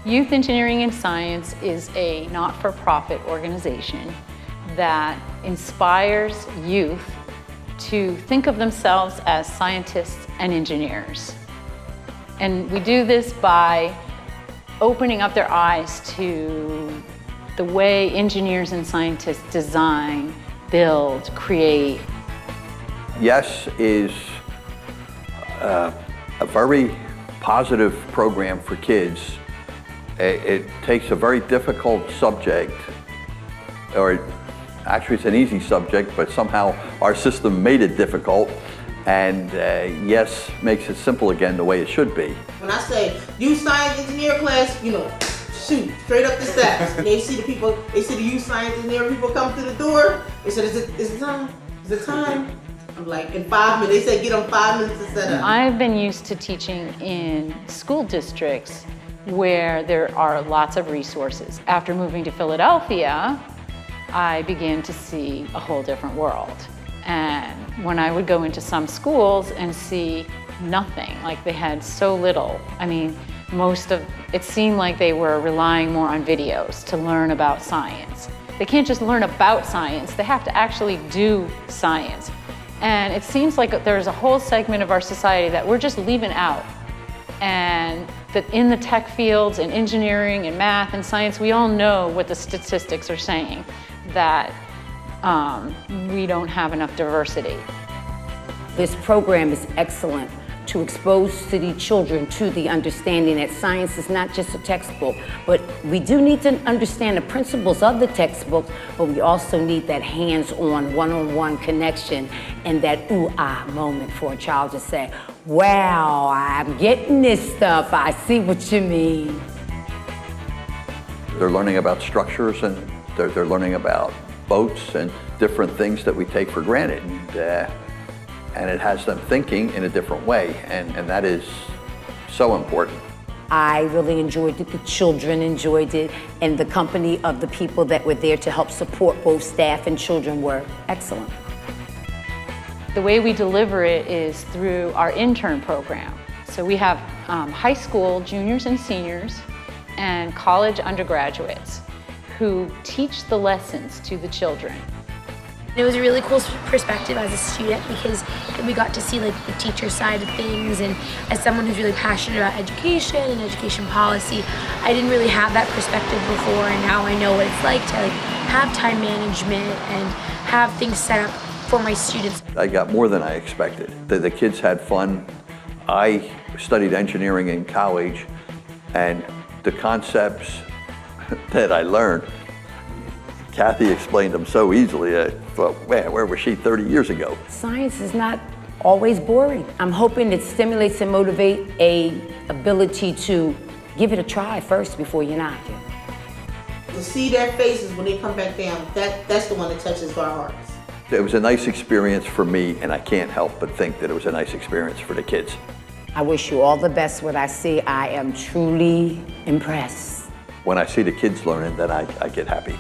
Youth Engineering and Science is a not-for-profit organization that inspires youth to think of themselves as scientists and engineers. And we do this by opening up their eyes to the way engineers and scientists design, build, create. YES is a very positive program for kids. It takes a very difficult subject, or actually it's an easy subject, but somehow our system made it difficult, and YES makes it simple again the way it should be. When I say youth science engineer class, shoot, straight up the steps. They see the people, they see the youth science engineer people come through the door. They said, is it time? Is it time? I'm like, in 5 minutes. They said, get them 5 minutes to set up. I've been used to teaching in school districts where there are lots of resources. After moving to Philadelphia, I began to see a whole different world. And when I would go into some schools and see nothing, like they had so little, I mean, it seemed like they were relying more on videos to learn about science. They can't just learn about science, they have to actually do science. And it seems like there's a whole segment of our society that we're just leaving out. And that in the tech fields and engineering and math and science, we all know what the statistics are saying, that we don't have enough diversity. This program is excellent to expose city children to the understanding that science is not just a textbook, but we do need to understand the principles of the textbooks, but we also need that hands-on, one-on-one connection and that ooh-ah moment for a child to say, wow, I'm getting this stuff, I see what you mean. They're learning about structures, and they're learning about boats and different things that we take for granted. And it has them thinking in a different way, and that is so important. I really enjoyed it, the children enjoyed it, and the company of the people that were there to help support both staff and children were excellent. The way we deliver it is through our intern program. So we have high school juniors and seniors and college undergraduates who teach the lessons to the children. It was a really cool perspective as a student because we got to see the teacher side of things, and as someone who's really passionate about education and education policy, I didn't really have that perspective before, and now I know what it's like to have time management and have things set up for my students. I got more than I expected. The kids had fun. I studied engineering in college, and the concepts that I learned, Kathy explained them so easily. I thought, man, where was she 30 years ago? Science is not always boring. I'm hoping it stimulates and motivates an ability to give it a try first before you knock it. To see their faces when they come back down, that's the one that touches our hearts. It was a nice experience for me, and I can't help but think that it was a nice experience for the kids. I wish you all the best. What I see, I am truly impressed. When I see the kids learning, then I get happy.